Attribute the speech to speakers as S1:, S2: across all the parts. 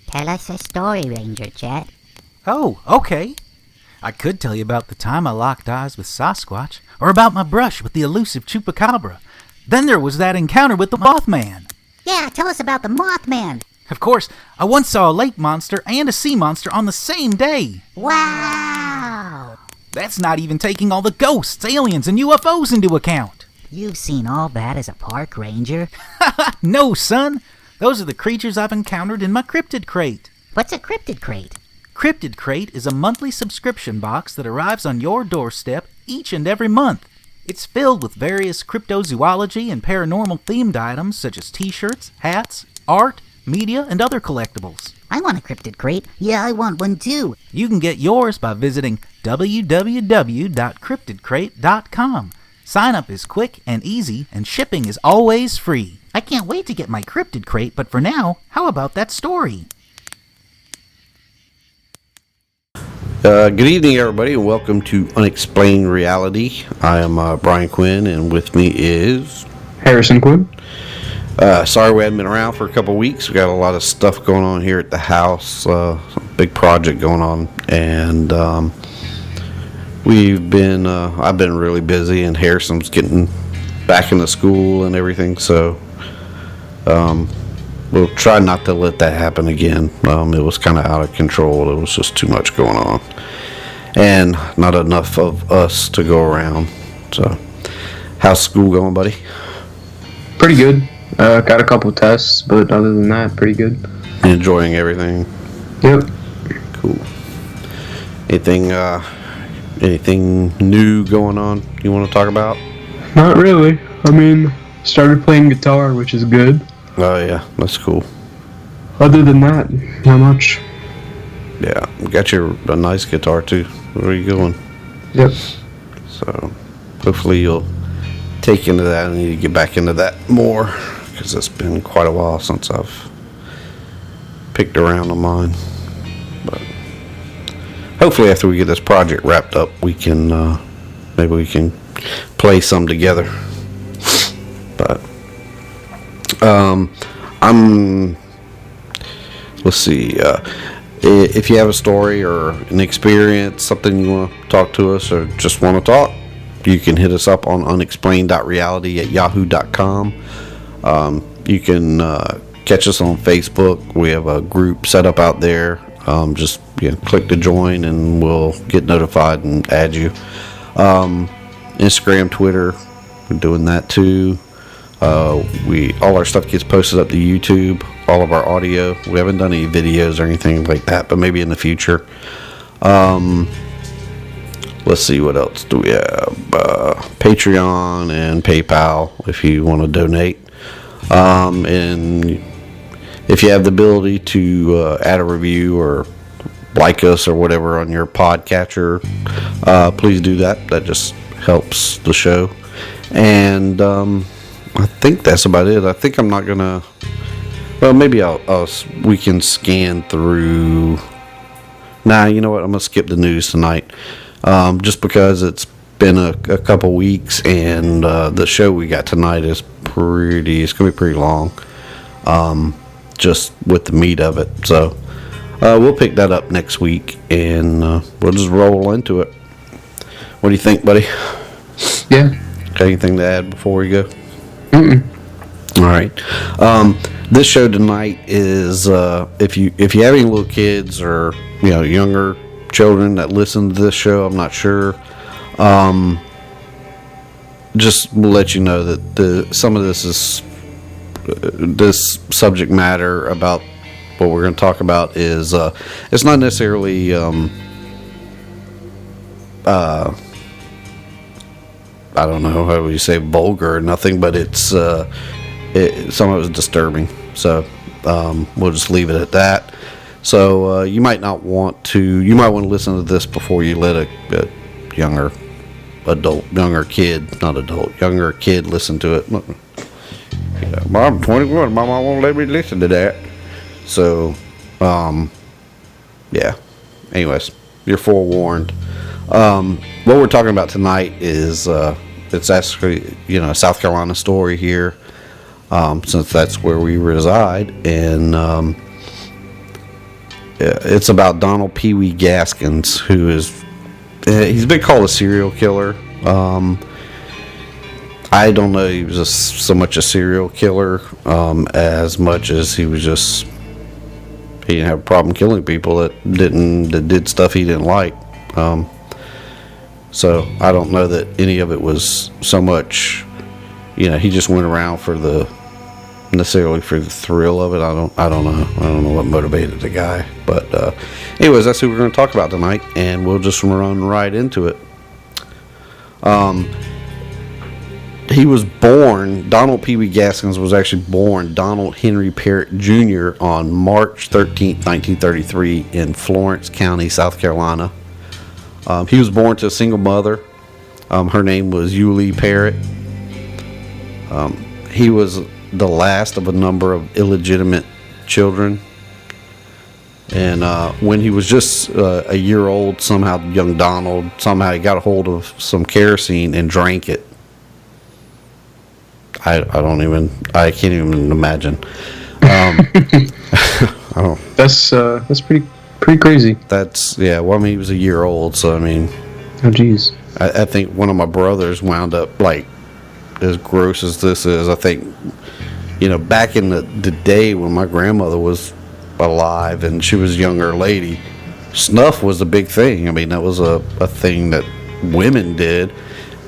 S1: Tell us a story, Ranger Jet.
S2: Oh, okay. I could tell you about the time I locked eyes with Sasquatch, or about my brush with the elusive Chupacabra. Then there was that encounter with the Mothman.
S1: Yeah, tell us about the Mothman.
S2: Of course, I once saw a lake monster and a sea monster on the same day.
S1: Wow!
S2: That's not even taking all the ghosts, aliens, and UFOs into account.
S1: You've seen all that as a park ranger?
S2: No, son. Those are the creatures I've encountered in my cryptid crate.
S1: What's a cryptid crate?
S2: Cryptid Crate is a monthly subscription box that arrives on your doorstep each and every month. It's filled with various cryptozoology and paranormal themed items such as t-shirts, hats, art, media, and other collectibles.
S1: I want a cryptid crate. Yeah, I want one too.
S2: You can get yours by visiting www.cryptidcrate.com. Sign up is quick and easy, and shipping is always free. I can't wait to get my Cryptid Crate, but for now, how about that story?
S3: Good evening, everybody, and welcome to Unexplained Reality. I am Brian Quinn, and with me is
S4: Harrison Quinn.
S3: Sorry we hadn't been around for a couple weeks. We got a lot of stuff going on here at the house, big project going on, and I've been really busy, and Harrison's getting back into school and everything, so we'll try not to let that happen again. It was kind of out of control. It was just too much going on, and not enough of us to go around. So, how's school going, buddy?
S4: Pretty good. Got a couple tests, but other than that, pretty good.
S3: Enjoying everything?
S4: Yep.
S3: Cool. Anything new going on you want to talk about?
S4: Not really. I mean, started playing guitar, which is good.
S3: Oh yeah, that's cool.
S4: Other than that, not much.
S3: Yeah, you got a nice guitar too. Where are you going?
S4: Yep.
S3: So, hopefully you'll take into that. I need to get back into that more, because it's been quite a while since I've picked around on mine. But hopefully after we get this project wrapped up, we can maybe we can play some together. But let's see, if you have a story or an experience, something you want to talk to us or just want to talk, you can hit us up on unexplained.reality@yahoo.com. You can catch us on Facebook. We have a group set up out there. Just click to join and we'll get notified and add you. Instagram, Twitter, we're doing that too. All our stuff gets posted up to YouTube, all of our audio. We haven't done any videos or anything like that, but maybe in the future. Let's see, what else do we have? Patreon and PayPal if you want to donate. And if you have the ability to add a review or like us or whatever on your podcatcher, please do that. That just helps the show. And I think that's about it. I think I'm not gonna. Well, maybe we can scan through. Nah, you know what? I'm gonna skip the news tonight, just because it's been a couple weeks, and the show we got tonight is it's gonna be pretty long, just with the meat of it. So we'll pick that up next week, and we'll just roll into it. What do you think, buddy?
S4: Yeah.
S3: Got anything to add before we go?
S4: Mm-mm.
S3: All right. This show tonight is if you have any little kids or younger children that listen to this show, I'm not sure. Just will let you know that some of this subject matter about what we're going to talk about is it's not necessarily I don't know how you say vulgar or nothing, but it's some of it was disturbing. So we'll just leave it at that. So you might want to listen to this before you let a younger kid listen to it. Yeah, I'm 21. My mom won't let me listen to that. So yeah. Anyways, you're forewarned. What we're talking about tonight is it's actually a South Carolina story here, since that's where we reside, and it's about Donald Pee Wee Gaskins, who is he's been called a serial killer. I don't know he was so much a serial killer as much as he was just he didn't have a problem killing people that did stuff he didn't like. So I don't know that any of it was so much, he just went around necessarily for the thrill of it. I don't know what motivated the guy. But anyways, that's who we're going to talk about tonight, and we'll just run right into it. He was born, Donald Pee Wee Gaskins was actually born Donald Henry Parrott Jr. on March 13th, 1933 in Florence County, South Carolina. He was born to a single mother. Her name was Yulee Parrott. He was the last of a number of illegitimate children. And when he was just a year old, somehow young Donald, he got a hold of some kerosene and drank it. I can't even imagine.
S4: That's pretty crazy.
S3: Well, he was a year old, so
S4: oh jeez.
S3: I think one of my brothers wound up, like, as gross as this is, I think, back in the day when my grandmother was alive and she was a younger lady, snuff was a big thing. That was a thing that women did,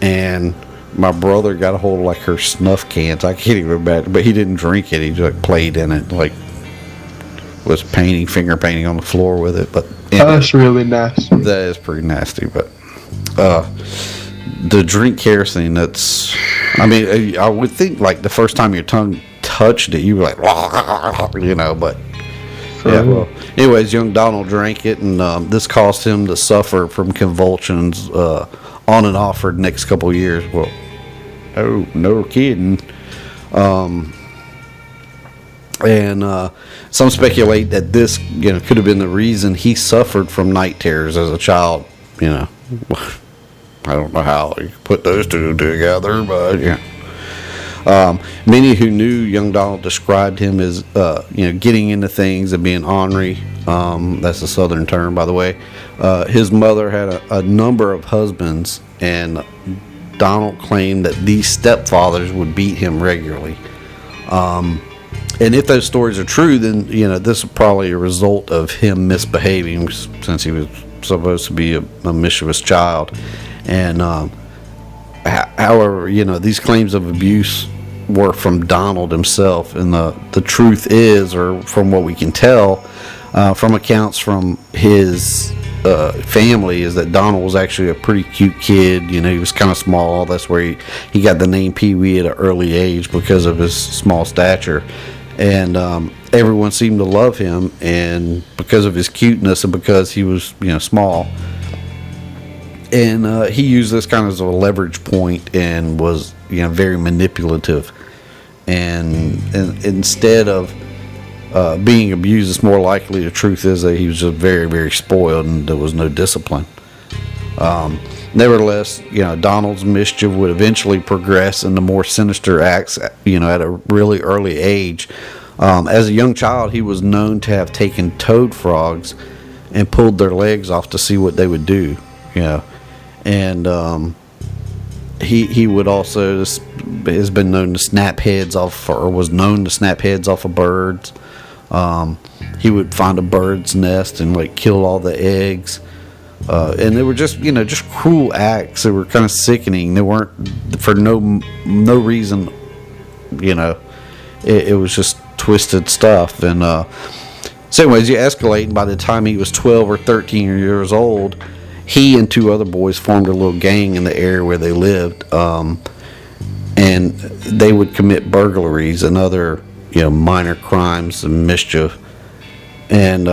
S3: and my brother got a hold of, like, her snuff cans. I can't even imagine, but he didn't drink it. He just played in it, like, was finger painting on the floor with it. But
S4: that's really nasty.
S3: That is pretty nasty. But the drink kerosene, that's, I would think, like, the first time your tongue touched it, you were like, but yeah, well, anyways, young Donald drank it, and this caused him to suffer from convulsions on and off for the next couple of years. Well, no kidding. And some speculate that this, could have been the reason he suffered from night terrors as a child. I don't know how you put those two together, but yeah. Many who knew young Donald described him as, getting into things and being ornery. That's a Southern term, by the way. His mother had a number of husbands, and Donald claimed that these stepfathers would beat him regularly. And if those stories are true, then, this is probably a result of him misbehaving, since he was supposed to be a mischievous child. And however, these claims of abuse were from Donald himself, and the truth is, or from what we can tell from accounts from his family, is that Donald was actually a pretty cute kid. He was kind of small. That's where he got the name Pee Wee at an early age, because of his small stature. And everyone seemed to love him, and because of his cuteness and because he was small. And he used this kind of as a leverage point, and was very manipulative. And instead of being abused, it's more likely the truth is that he was just very, very spoiled, and there was no discipline. Nevertheless, Donald's mischief would eventually progress into more sinister acts, at a really early age. As a young child, he was known to have taken toad frogs and pulled their legs off to see what they would do. And he would also has been known to snap heads off, or was known to snap heads off of birds. He would find a bird's nest and, like, kill all the eggs. And they were just cruel acts. They were kind of sickening. They weren't for no reason. It was just twisted stuff. And so anyways, you escalate, and by the time he was 12 or 13 years old, he and two other boys formed a little gang in the area where they lived, and they would commit burglaries and other minor crimes and mischief. And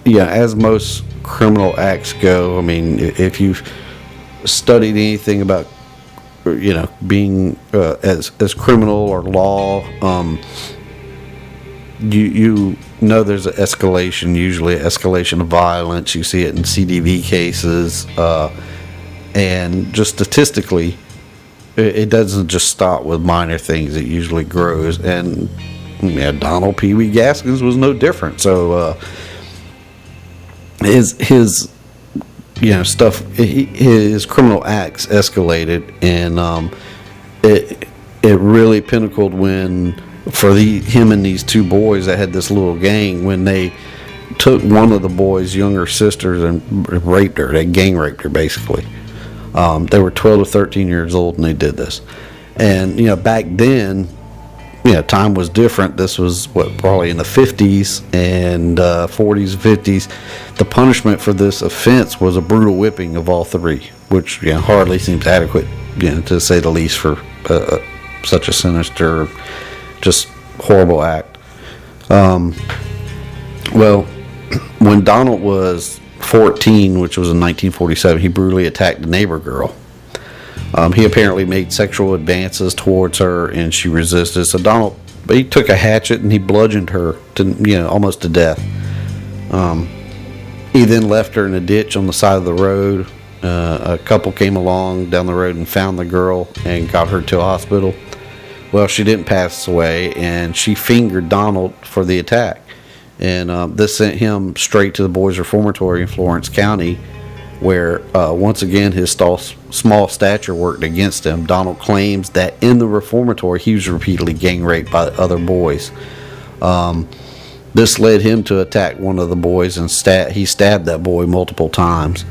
S3: as most criminal acts go, if you've studied anything about being as criminal or law, you know there's an escalation, usually an escalation of violence. You see it in CDV cases, and just statistically, it doesn't just stop with minor things. It usually grows, and Donald Pee Wee Gaskins was no different. So his stuff, his criminal acts escalated, and it really pinnacled when for him and these two boys that had this little gang, when they took one of the boys' younger sisters and raped her. They gang raped her, basically. They were 12 to 13 years old and they did this. And back then, time was different. This was probably in the 50s and 40s, 50s. The punishment for this offense was a brutal whipping of all three, which hardly seems adequate, to say the least, for such a sinister, just horrible act. Well, when Donald was 14, which was in 1947, he brutally attacked a neighbor girl. He apparently made sexual advances towards her, and she resisted. So he took a hatchet and he bludgeoned her to, almost to death. He then left her in a ditch on the side of the road. A couple came along down the road and found the girl and got her to a hospital. Well, she didn't pass away, and she fingered Donald for the attack. And this sent him straight to the boys' reformatory in Florence County, where once again his small stature worked against him. Donald claims that in the reformatory he was repeatedly gang raped by other boys. This led him to attack one of the boys, and he stabbed that boy multiple times.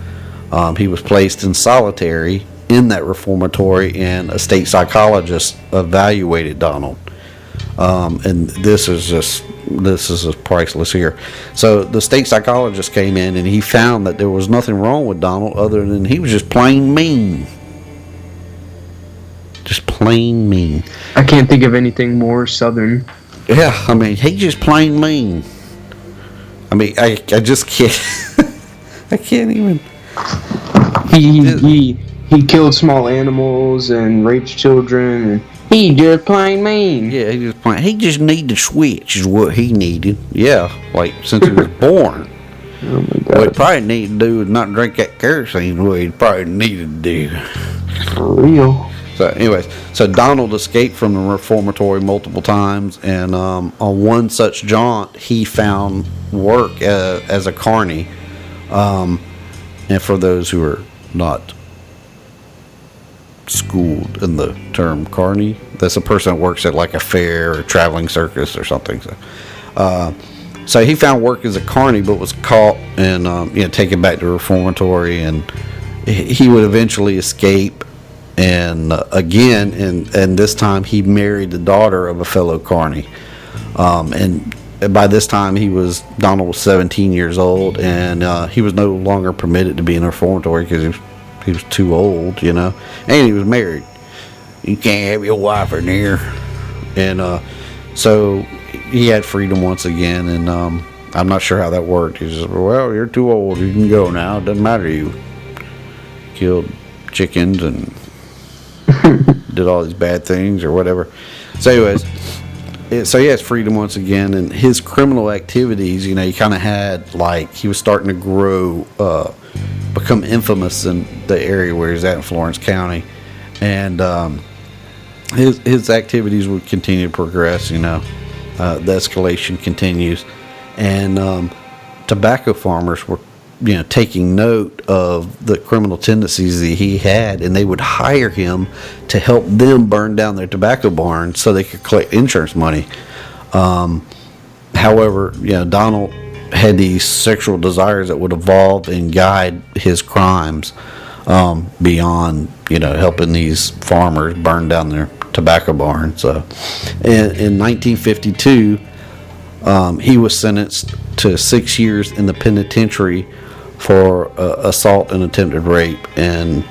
S3: He was placed in solitary in that reformatory, and a state psychologist evaluated Donald. And this is just priceless here. So the state psychologist came in and he found that there was nothing wrong with Donald other than he was just plain mean. Just plain mean.
S4: I can't think of anything more southern.
S3: Yeah, I mean, he's just plain mean. I mean, I just can't. I can't even.
S4: He killed small animals and raped children. And he just plain mean.
S3: Yeah, he just needed to switch is what he needed. Yeah, like since he was born.
S4: Oh my God.
S3: What he probably needed to do is not drink that kerosene. What he probably needed to do.
S4: For real.
S3: So, anyways, Donald escaped from the reformatory multiple times, and on one such jaunt, he found work as a carny. And for those who are not schooled in the term carny, that's a person that works at like a fair or traveling circus or something. So he found work as a carny, but was caught and taken back to reformatory, and he would eventually escape. And again, and this time he married the daughter of a fellow carny. And by this time Donald was 17 years old, and he was no longer permitted to be in a reformatory because he was too old, and he was married. You can't have your wife in here. And so he had freedom once again, and I'm not sure how that worked. He said, well, you're too old, you can go now, it doesn't matter to you. Killed chickens and did all these bad things or whatever. So anyways, so he has freedom once again, and his criminal activities, he kind of had he was starting to grow, become infamous in the area where he's at in Florence County, and his activities would continue to progress. The escalation continues, and tobacco farmers were taking note of the criminal tendencies that he had, and they would hire him to help them burn down their tobacco barns so they could collect insurance money. However, Donald had these sexual desires that would evolve and guide his crimes beyond, helping these farmers burn down their tobacco barns. In 1952, he was sentenced to 6 years in the penitentiary for assault and attempted rape. And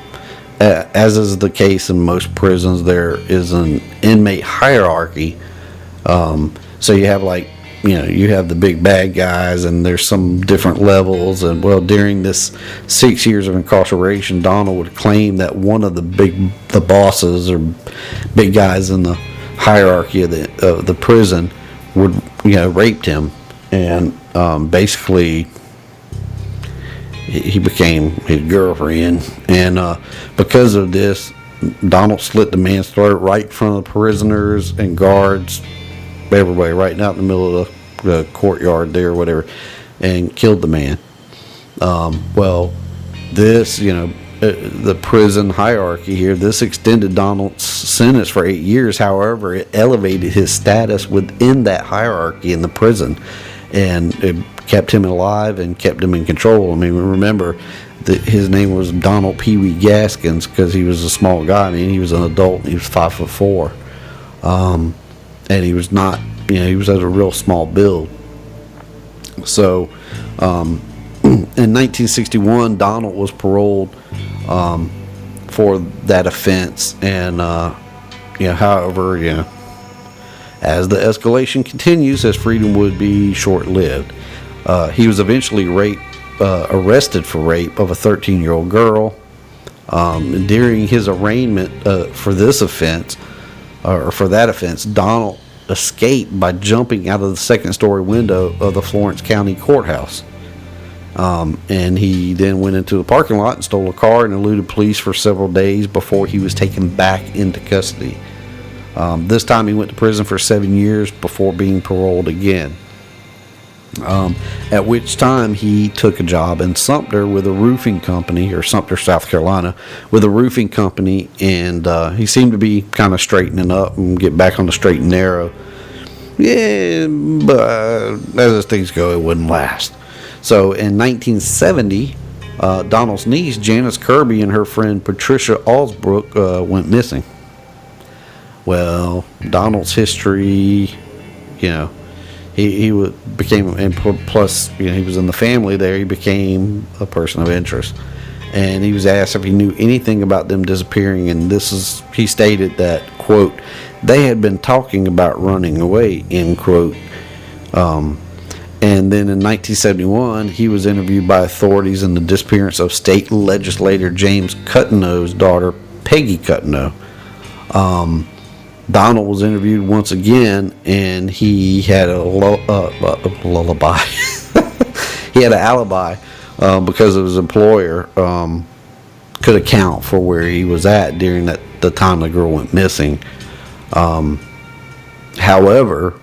S3: as is the case in most prisons, there is an inmate hierarchy. So you have you have the big bad guys, and there's some different levels. And during this 6 years of incarceration, Donald would claim that one of the bosses or big guys in the hierarchy of the prison would raped him, and basically he became his girlfriend. And because of this, Donald slit the man's throat right in front of the prisoners and guards, everybody, right out in the middle of the courtyard there, whatever, and killed the man. Well, this, the prison hierarchy here, this extended Donald's sentence for 8 years. However, it elevated his status within that hierarchy in the prison, and it kept him alive and kept him in control. I mean, remember that his name was Donald Pee Wee Gaskins because he was a small guy. I mean, he was an adult and he was 5'4", and he was not, he was at a real small build. So, in 1961, Donald was paroled for that offense, and however, as the escalation continues, his freedom would be short-lived. He was eventually arrested for rape of a 13-year-old girl. During his arraignment for this offense, or for that offense, Donald escaped by jumping out of the second-story window of the Florence County Courthouse. And he then went into the parking lot and stole a car and eluded police for several days before he was taken back into custody. This time he went to prison for 7 years before being paroled again. At which time he took a job in Sumter with a roofing company, or Sumter, South Carolina, with a roofing company, and he seemed to be kind of straightening up and get back on the straight and narrow. Yeah, but as things go, it wouldn't last. So in 1970, Donald's niece, Janice Kirby, and her friend Patricia Alsbrook went missing. Well, Donald's history, he became, and plus, he was in the family there, he became a person of interest. And he was asked if he knew anything about them disappearing, and he stated that, quote, they had been talking about running away, end quote. And then in 1971, he was interviewed by authorities in the disappearance of state legislator James Cutno's daughter, Peggy Cutno. Donald was interviewed once again, and he had a lullaby. He had an alibi because of his employer could account for where he was at during the time the girl went missing. However,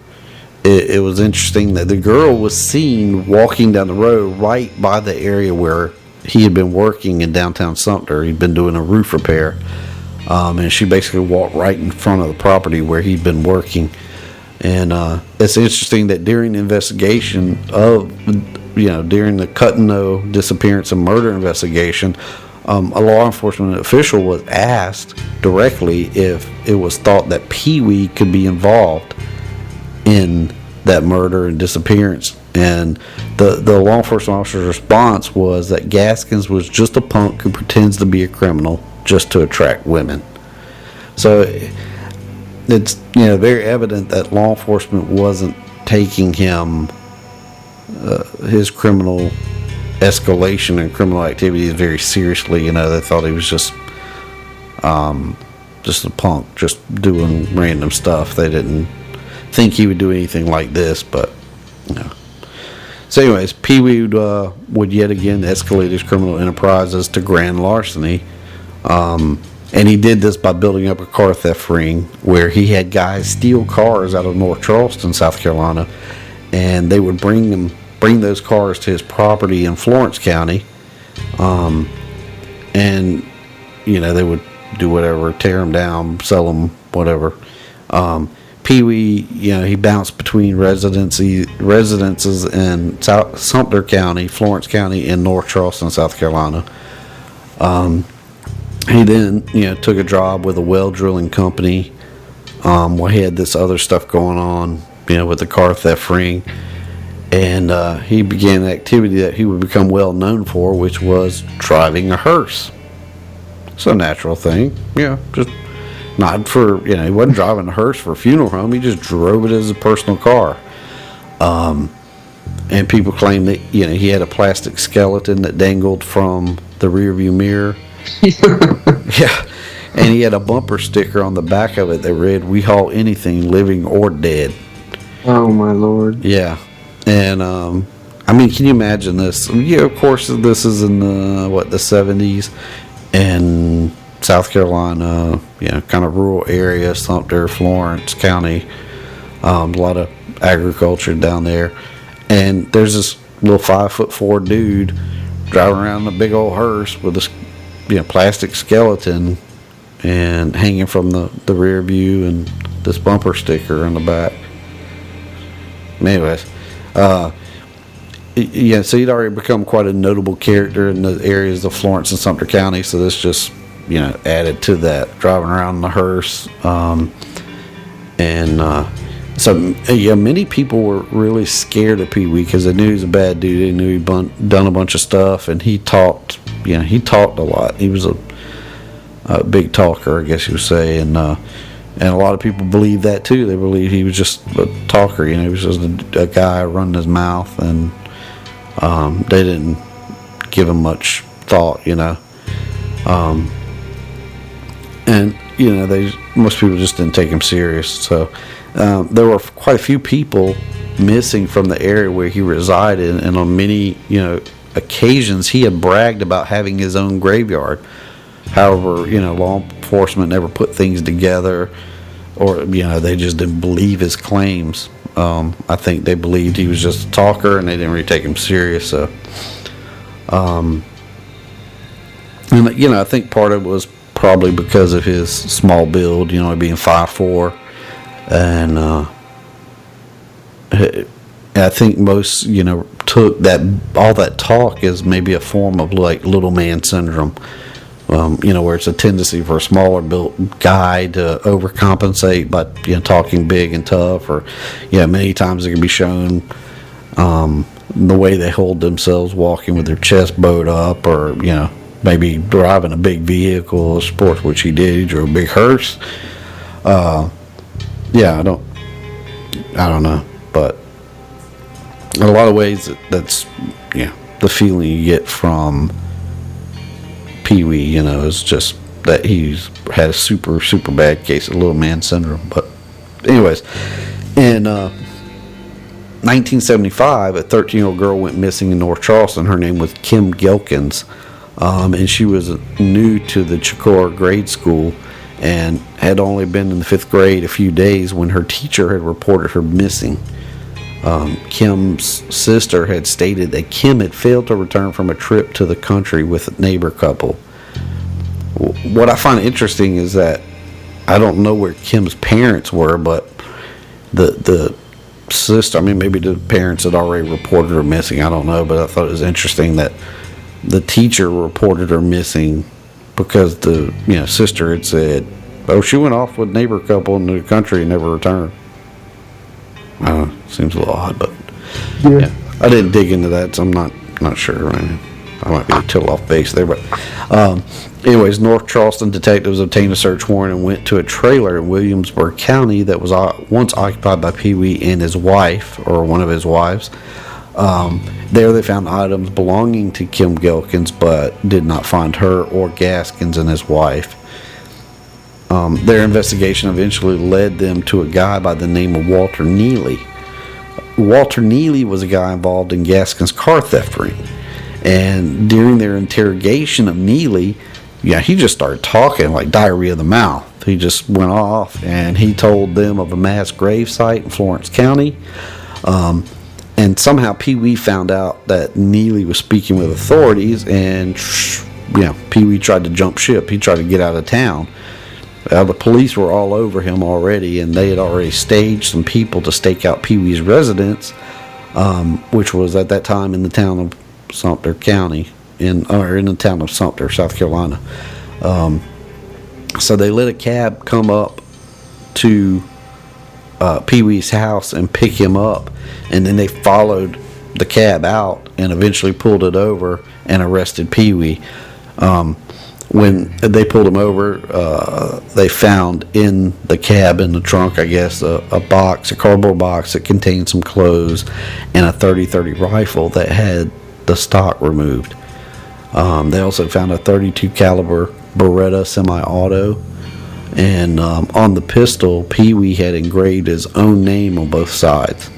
S3: it was interesting that the girl was seen walking down the road right by the area where he had been working in downtown Sumter. He'd been doing a roof repair, and she basically walked right in front of the property where he'd been working. And it's interesting that during the investigation during the Cutno disappearance and murder investigation, a law enforcement official was asked directly if it was thought that Pee Wee could be involved in that murder and disappearance, and the law enforcement officer's response was that Gaskins was just a punk who pretends to be a criminal just to attract women. So it's very evident that law enforcement wasn't taking him his criminal escalation and criminal activities very seriously. They thought he was just a punk, just doing random stuff. They didn't think he would do anything like this, but So anyways, Pee Wee would yet again escalate his criminal enterprises to grand larceny, and he did this by building up a car theft ring where he had guys steal cars out of North Charleston, South Carolina, and they would bring those cars to his property in Florence County, and they would do whatever, tear them down, sell them, whatever. Pee Wee, he bounced between residences in Sumter County, Florence County, and North Charleston, South Carolina. He then, took a job with a well drilling company, where he had this other stuff going on, with the car theft ring. And he began an activity that he would become well known for, which was driving a hearse. It's a natural thing, just not for, he wasn't driving a hearse for a funeral home. He just drove it as a personal car. And people claim that, he had a plastic skeleton that dangled from the rearview mirror. Yeah. And he had a bumper sticker on the back of it that read, "We haul anything, living or dead."
S4: Oh, my Lord.
S3: Yeah. And, can you imagine this? Of course, this is in the 70s. And South Carolina, kind of rural area, Sumter, Florence County, a lot of agriculture down there. And there's this little 5'4" dude driving around in a big old hearse with this, plastic skeleton and hanging from the rear view and this bumper sticker on the back. Anyways, so he'd already become quite a notable character in the areas of Florence and Sumter County, so this just, added to that, driving around in the hearse. So many people were really scared of Pee Wee because they knew he was a bad dude. They knew he'd done a bunch of stuff, and he talked. He talked a lot. He was a big talker, I guess you would say, and a lot of people believed that too. They believed he was just a talker. He was just a guy running his mouth, and they didn't give him much thought. Most people just didn't take him serious. So there were quite a few people missing from the area where he resided, and on many occasions he had bragged about having his own graveyard. However, law enforcement never put things together, or they just didn't believe his claims. I think they believed he was just a talker, and they didn't really take him serious. So, and I think part of it was probably because of his small build, being 5'4", and I think most took all that talk as maybe a form of like little man syndrome. Where it's a tendency for a smaller built guy to overcompensate by talking big and tough, or many times it can be shown the way they hold themselves walking with their chest bowed up, or maybe driving a big vehicle of sports, which he did. He drove a big hearse. I don't know, but in a lot of ways that's the feeling you get from Pee Wee, is just that he's had a super bad case of little man syndrome. But anyways, in 1975, a 13-year-old girl went missing in North Charleston. Her name was Kim Gaskins, and she was new to the Chicora grade school and had only been in the 5th grade a few days when her teacher had reported her missing. Kim's sister had stated that Kim had failed to return from a trip to the country with a neighbor couple. What I find interesting is that I don't know where Kim's parents were, but the sister, maybe the parents had already reported her missing, I don't know, but I thought it was interesting that the teacher reported her missing because the sister had said, she went off with a neighbor couple in the country and never returned. Seems a little odd, but yeah, I didn't dig into that, so I'm not sure. I might be a little off base there, but anyways, North Charleston detectives obtained a search warrant and went to a trailer in Williamsburg County that was once occupied by Pee Wee and his wife, or one of his wives. There they found items belonging to Kim Gaskins, but did not find her or Gaskins and his wife. Their investigation eventually led them to a guy by the name of Walter Neely. Walter Neely was a guy involved in Gaskins' car theft ring. And during their interrogation of Neely, he just started talking like diarrhea of the mouth. He just went off, and he told them of a mass grave site in Florence County. And somehow Pee Wee found out that Neely was speaking with authorities, and Pee Wee tried to jump ship. He tried to get out of town. The police were all over him already, and they had already staged some people to stake out Pee Wee's residence, which was at that time in the town of Sumter County, in the town of Sumter, South Carolina. So they let a cab come up to Pee Wee's house and pick him up, and then they followed the cab out and eventually pulled it over and arrested Pee Wee. When they pulled him over, they found in the cab, in the trunk, I guess, a cardboard box that contained some clothes and a .30-30 rifle that had the stock removed. They also found a .32 caliber Beretta semi-auto, and on the pistol, Pee Wee had engraved his own name on both sides.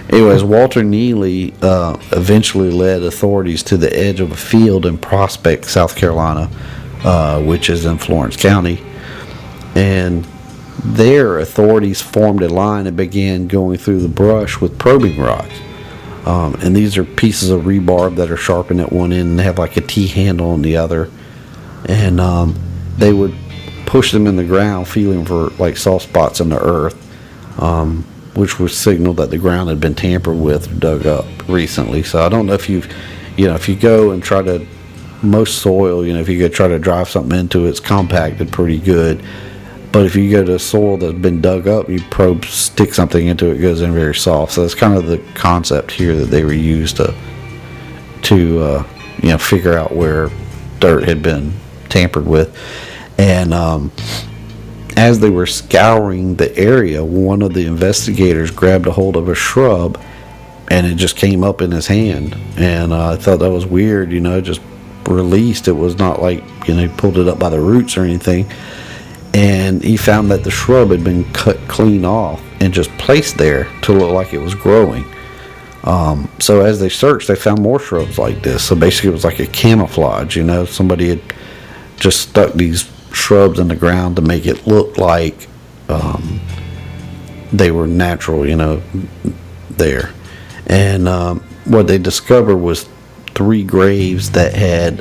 S3: Anyways, Walter Neely eventually led authorities to the edge of a field in Prospect, South Carolina, which is in Florence County. And there, authorities formed a line and began going through the brush with probing rods. And these are pieces of rebar that are sharpened at one end and they have like a T-handle on the other. And they would push them in the ground, feeling for like soft spots in the earth, which would signal that the ground had been tampered with or dug up recently. So I don't know if if you go and try to, most soil, if you go try to drive something into it, it's compacted pretty good. But if you go to soil that's been dug up, you stick something into it, it goes in very soft. So that's kind of the concept here that they were used to figure out where dirt had been tampered with. And as they were scouring the area, one of the investigators grabbed a hold of a shrub, and it just came up in his hand. And I thought that was weird, just released. It was not like he pulled it up by the roots or anything. And he found that the shrub had been cut clean off and just placed there to look like it was growing. So as they searched, they found more shrubs like this. So basically it was like a camouflage. Somebody had just stuck these shrubs in the ground to make it look like they were natural, there. And what they discovered was 3 graves that had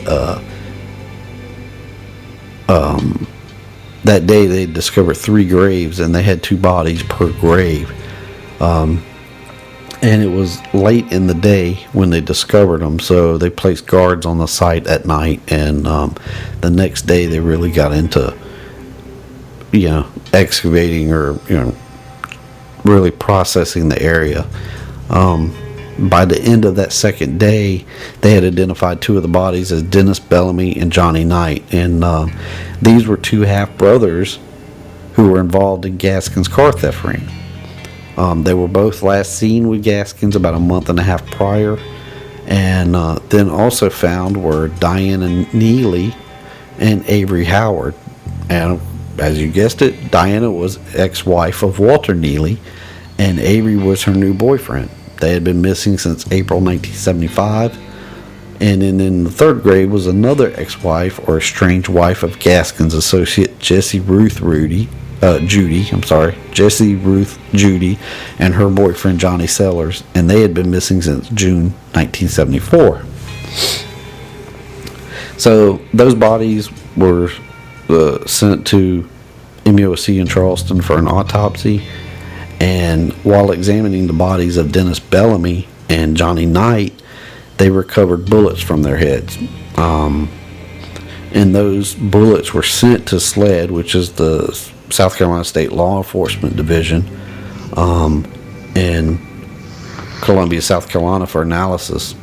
S3: that day they discovered 3 graves, and they had 2 bodies per grave. And it was late in the day when they discovered them, so they placed guards on the site at night. And the next day they really got into excavating or really processing the area. By the end of that second day, they had identified 2 of the bodies as Dennis Bellamy and Johnny Knight. And these were 2 half-brothers who were involved in Gaskins' car theft ring. They were both last seen with Gaskins about a month and a half prior. And then also found were Diana Neely and Avery Howard. And as you guessed it, Diana was ex-wife of Walter Neely, and Avery was her new boyfriend. They had been missing since April 1975. And then in the 3rd grave was another ex-wife or estranged wife of Gaskins' associate Jessie Ruth Judy, and her boyfriend Johnny Sellers, and they had been missing since June 1974. So those bodies were sent to MUSC in Charleston for an autopsy. And while examining the bodies of Dennis Bellamy and Johnny Knight, they recovered bullets from their heads. And those bullets were sent to SLED, which is the South Carolina State Law Enforcement Division, in Columbia, South Carolina, for analysis.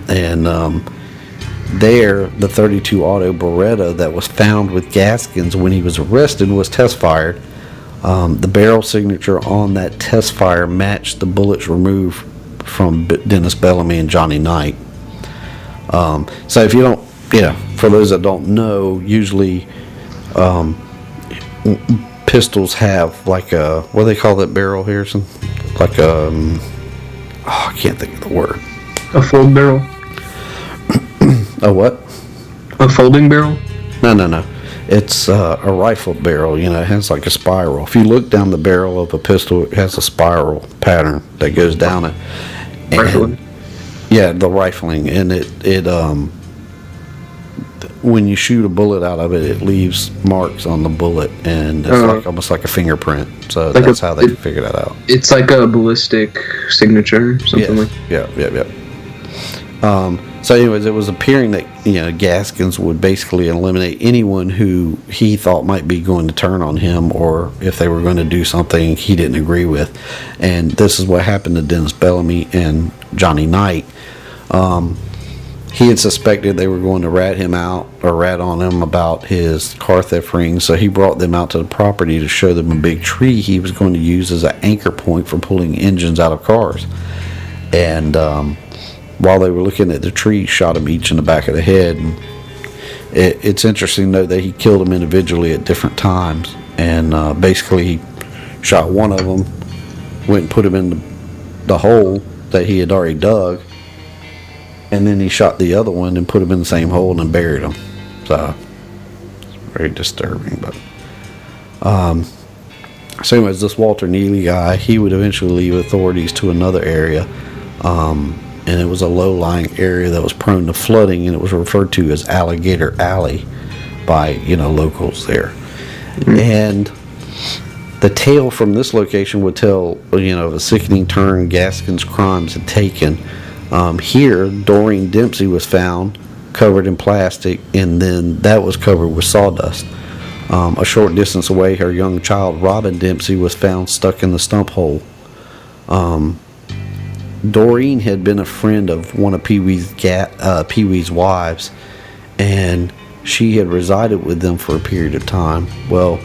S3: And there, the .32 auto Beretta that was found with Gaskins when he was arrested was test fired. The barrel signature on that test fire matched the bullets removed from Dennis Bellamy and Johnny Knight. So if you don't, for those that don't know, usually pistols have like a, what do they call that barrel, Harrison? Like a, I can't think of the word.
S4: A fold barrel?
S3: A what?
S4: A folding barrel?
S3: No. It's a rifle barrel, it has like a spiral. If you look down the barrel of a pistol, it has a spiral pattern that goes down it.
S4: Rifling?
S3: Yeah, the rifling. And it when you shoot a bullet out of it, it leaves marks on the bullet, and it's like almost like a fingerprint. So like that's how they figure that out.
S4: It's like a ballistic signature, something like that.
S3: Yeah. So anyways, it was appearing that, Gaskins would basically eliminate anyone who he thought might be going to turn on him, or if they were going to do something he didn't agree with. And this is what happened to Dennis Bellamy and Johnny Knight. He had suspected they were going to rat him out or rat on him about his car theft ring, so he brought them out to the property to show them a big tree he was going to use as an anchor point for pulling engines out of cars. And while they were looking at the tree, shot them each in the back of the head. And it's interesting to note that he killed them individually at different times. And basically he shot one of them, went and put him in the hole that he had already dug, and then he shot the other one and put him in the same hole and then buried him. So it's very disturbing. But so anyways, this Walter Neely guy, he would eventually lead authorities to another area And it was a low-lying area that was prone to flooding, and it was referred to as Alligator Alley by locals there. And the tale from this location would tell of a sickening turn Gaskins' crimes had taken. Here, Doreen Dempsey was found covered in plastic, and then that was covered with sawdust. A short distance away, her young child Robin Dempsey was found stuck in the stump hole. Doreen had been a friend of one of Pee-wee's wives, and she had resided with them for a period of time. Well,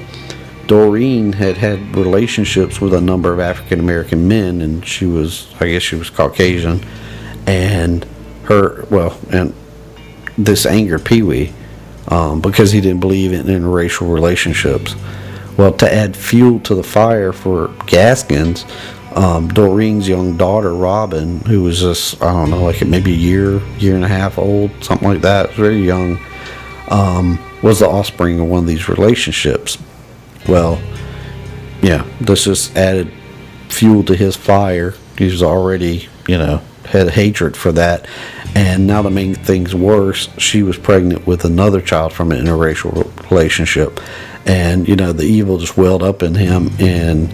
S3: Doreen had had relationships with a number of African American men, and she was Caucasian, and this angered Pee-wee because he didn't believe in interracial relationships. Well, to add fuel to the fire for Gaskins, Doreen's young daughter Robin, who was just maybe a year and a half old, something like that, very young, was the offspring of one of these relationships. Well, this just added fuel to his fire. He was already, had hatred for that. And now to make things worse, she was pregnant with another child from an interracial relationship. And, the evil just welled up in him. And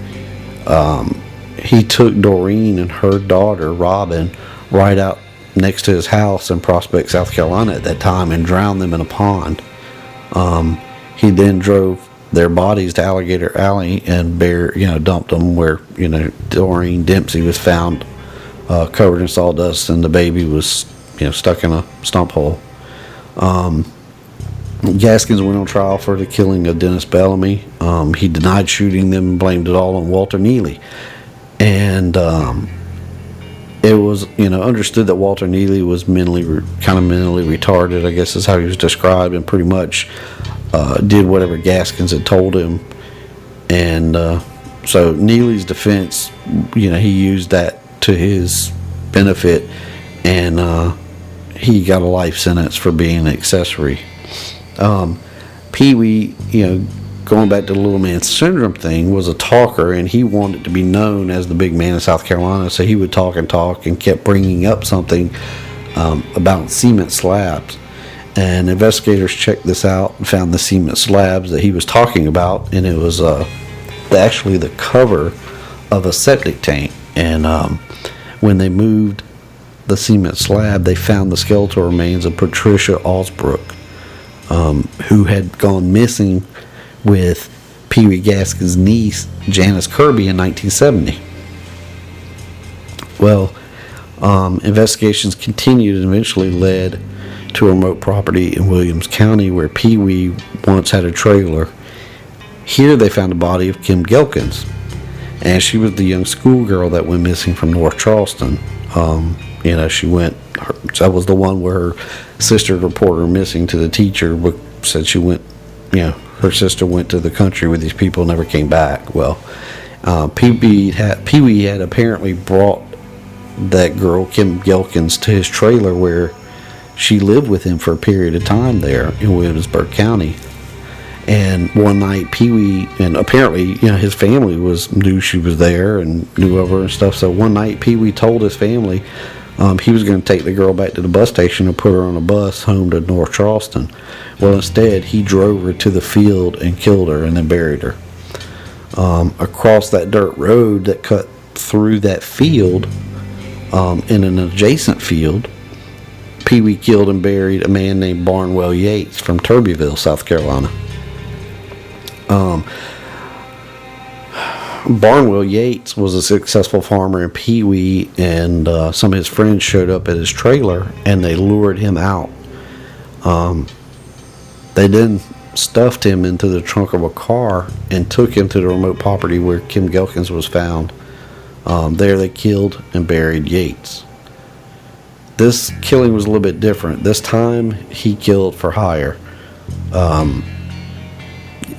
S3: he took Doreen and her daughter, Robin, right out next to his house in Prospect, South Carolina at that time, and drowned them in a pond. He then drove their bodies to Alligator Alley and dumped them where, Doreen Dempsey was found covered in sawdust, and the baby was, stuck in a stump hole. Gaskins went on trial for the killing of Dennis Bellamy. He denied shooting them and blamed it all on Walter Neely. And it was, understood that Walter Neely was mentally retarded, I guess is how he was described, and pretty much did whatever Gaskins had told him. And so Neely's defense, he used that to his benefit, and he got a life sentence for being an accessory. Pee-wee, going back to the little man syndrome thing, was a talker, and he wanted to be known as the big man in South Carolina, so he would talk and kept bringing up something about cement slabs. And investigators checked this out and found the cement slabs that he was talking about, and it was actually the cover of a septic tank. And when they moved the cement slab, they found the skeletal remains of Patricia Alsbrook, who had gone missing with Pee-wee Gaskins' niece, Janice Kirby, in 1970. Well, investigations continued and eventually led to a remote property in Williams County where Pee-wee once had a trailer. Here they found the body of Kim Gaskins, and she was the young schoolgirl that went missing from North Charleston. That was the one where her sister reported her missing to the teacher, but said she went, her sister went to the country with these people and never came back. Well, Pee-wee had apparently brought that girl, Kim Gaskins, to his trailer where she lived with him for a period of time there in Williamsburg County. And one night, Pee-wee, and apparently, his family knew she was there and knew of her and stuff. So one night, Pee-wee told his family he was going to take the girl back to the bus station and put her on a bus home to North Charleston. Well, instead, he drove her to the field and killed her and then buried her. Across that dirt road that cut through that field, in an adjacent field, Pee-wee killed and buried a man named Barnwell Yates from Turbyville, South Carolina. Barnwell Yates was a successful farmer, and Pee-wee and some of his friends showed up at his trailer and they lured him out. They then stuffed him into the trunk of a car and took him to the remote property where Kim Gaskins was found. There they killed and buried Yates. This killing was a little bit different. This time he killed for hire.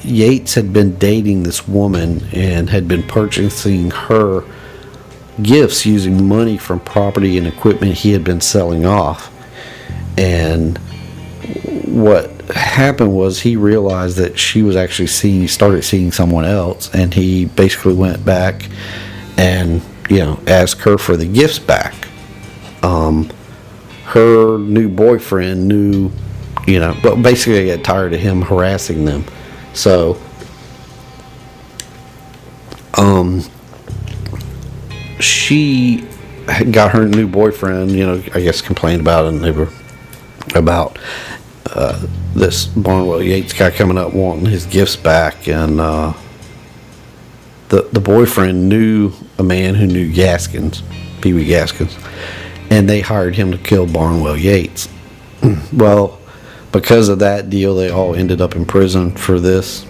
S3: Yates had been dating this woman and had been purchasing her gifts using money from property and equipment he had been selling off. And what happened was he realized that she was actually started seeing someone else, and he basically went back and asked her for the gifts back. her new boyfriend knew, but basically got tired of him harassing them. So, she got her new boyfriend, I guess complained about it, and they were about this Barnwell Yates guy coming up wanting his gifts back, and the boyfriend knew a man who knew Gaskins, Pee Wee Gaskins, and they hired him to kill Barnwell Yates. Well, because of that deal, they all ended up in prison for this.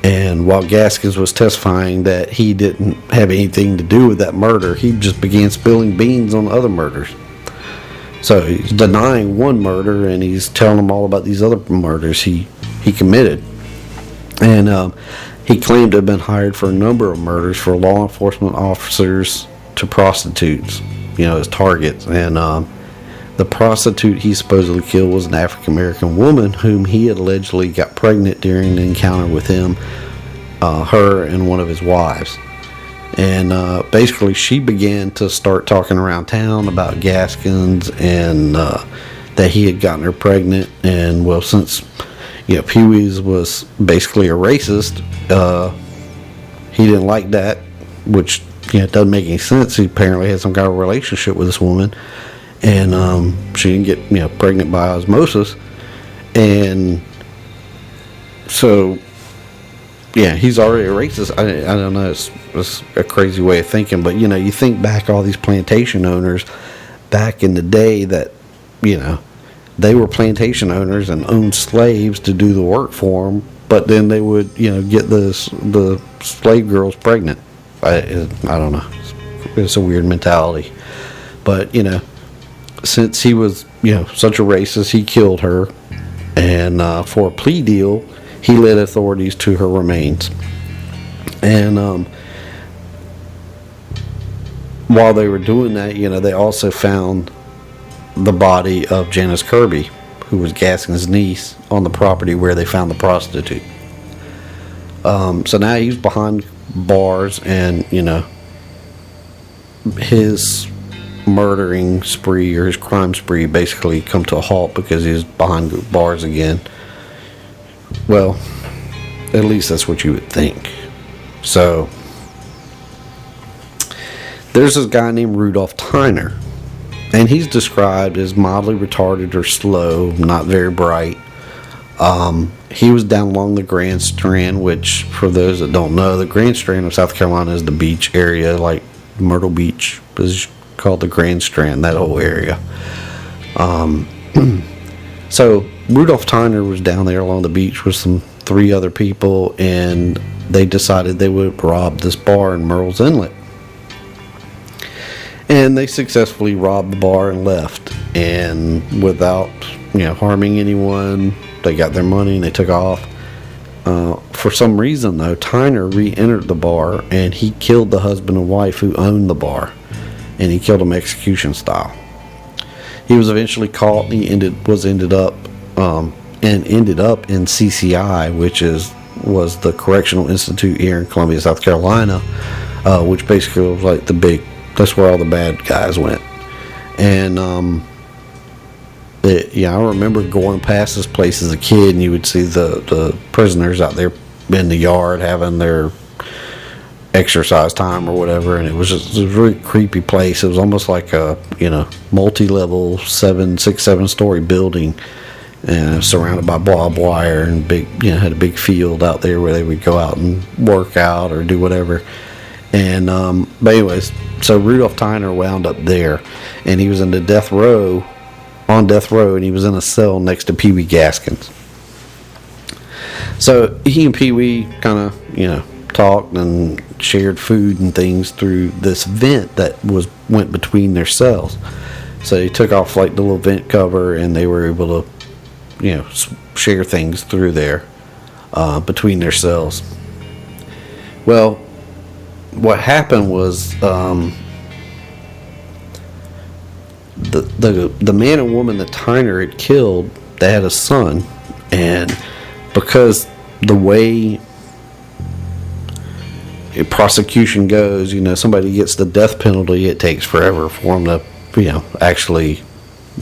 S3: And while Gaskins was testifying that he didn't have anything to do with that murder, he just began spilling beans on other murders. So he's denying one murder, and he's telling them all about these other murders he committed. And he claimed to have been hired for a number of murders for law enforcement officers to prostitutes, as targets. And the prostitute he supposedly killed was an African American woman whom he had allegedly got pregnant during an encounter with him, her and one of his wives. And basically she began to start talking around town about Gaskins and that he had gotten her pregnant. And well, since Pee Wee's was basically a racist, he didn't like that, which it doesn't make any sense. He apparently had some kind of relationship with this woman, and she didn't get pregnant by osmosis. And so he's already a racist. I don't know, it's a crazy way of thinking, but you think back all these plantation owners back in the day that they were plantation owners and owned slaves to do the work for them, but then they would get the slave girls pregnant. I don't know, it's a weird mentality. But since he was such a racist, he killed her, and for a plea deal he led authorities to her remains. And while they were doing that, they also found the body of Janice Kirby, who was Gaskins' niece, on the property where they found the prostitute. So now he's behind bars, and his murdering spree, or his crime spree, basically come to a halt because he's behind bars again. Well, at least that's what you would think. So there's this guy named Rudolph Tyner, and he's described as mildly retarded or slow, not very bright. He was down along the Grand Strand, which, for those that don't know, the Grand Strand of South Carolina is the beach area, like Myrtle Beach is called the Grand Strand, that whole area. So Rudolph Tyner was down there along the beach with some 3 other people, and they decided they would rob this bar in Murrells Inlet. And they successfully robbed the bar and left, and without harming anyone, they got their money and they took off. For some reason though, Tyner re-entered the bar, and he killed the husband and wife who owned the bar, and he killed them execution style. He was eventually caught, and he ended up in CCI, which was the Correctional Institute here in Columbia, South Carolina, which basically was like that's where all the bad guys went. And I remember going past this place as a kid, and you would see the prisoners out there in the yard having their exercise time or whatever, and it was a really creepy place. It was almost like a multi-level 6-7 story building, surrounded by barbed wire, and had a big field out there where they would go out and work out or do whatever. And but anyways, so Rudolph Tyner wound up there, and he was on death row, and he was in a cell next to Pee Wee Gaskins. So he and Pee Wee kind of talked and shared food and things through this vent that went between their cells. So he took off like the little vent cover, and they were able to share things through there between their cells. Well, what happened was the man and woman that Tyner had killed, they had a son, and because the way prosecution goes, somebody gets the death penalty, it takes forever for them to actually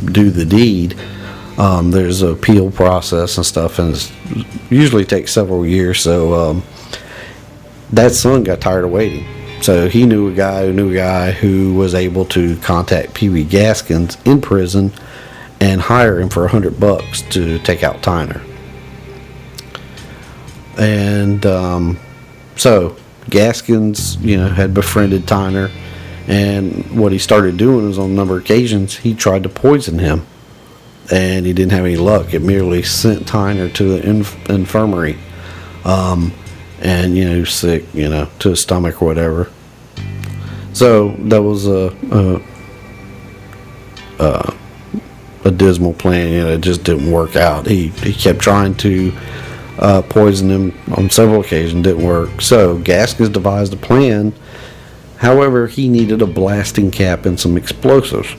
S3: do the deed. There's an appeal process and stuff, and it usually takes several years. So that son got tired of waiting. So he knew a guy who was able to contact Pee Wee Gaskins in prison and hire him for $100 to take out Tyner. And so Gaskins, had befriended Tyner, and what he started doing is on a number of occasions he tried to poison him, and he didn't have any luck. It merely sent Tyner to the infirmary, and sick, to his stomach or whatever. So that was a dismal plan. It just didn't work out. He kept trying to poison him on several occasions, didn't work. So Gaskins devised a plan. However, he needed a blasting cap and some explosives.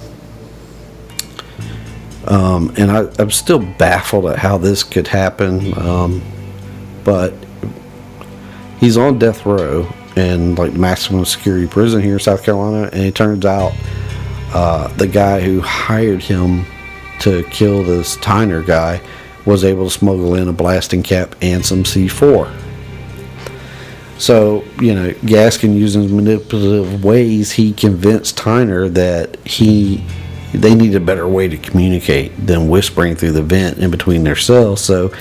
S3: And I'm still baffled at how this could happen. But he's on death row in maximum security prison here in South Carolina, and it turns out the guy who hired him to kill this Tyner guy was able to smuggle in a blasting cap and some C4. So, Gaskin, using manipulative ways, he convinced Tyner that they needed a better way to communicate than whispering through the vent in between their cells. So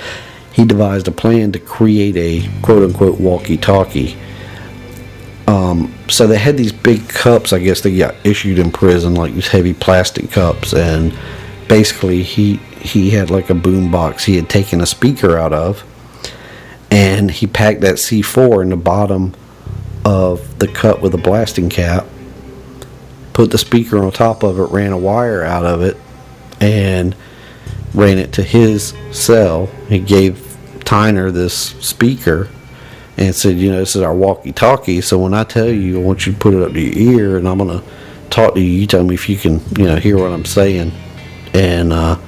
S3: he devised a plan to create a quote-unquote walkie-talkie. So they had these big cups, I guess they got issued in prison, these heavy plastic cups, and basically he had a boom box he had taken a speaker out of, and he packed that C4 in the bottom of the cup with a blasting cap, put the speaker on top of it, ran a wire out of it, and ran it to his cell. He gave Tyner this speaker and said, this is our walkie-talkie, so when I tell you, I want you to put it up to your ear, and I'm going to talk to you. You tell me if you can, hear what I'm saying. And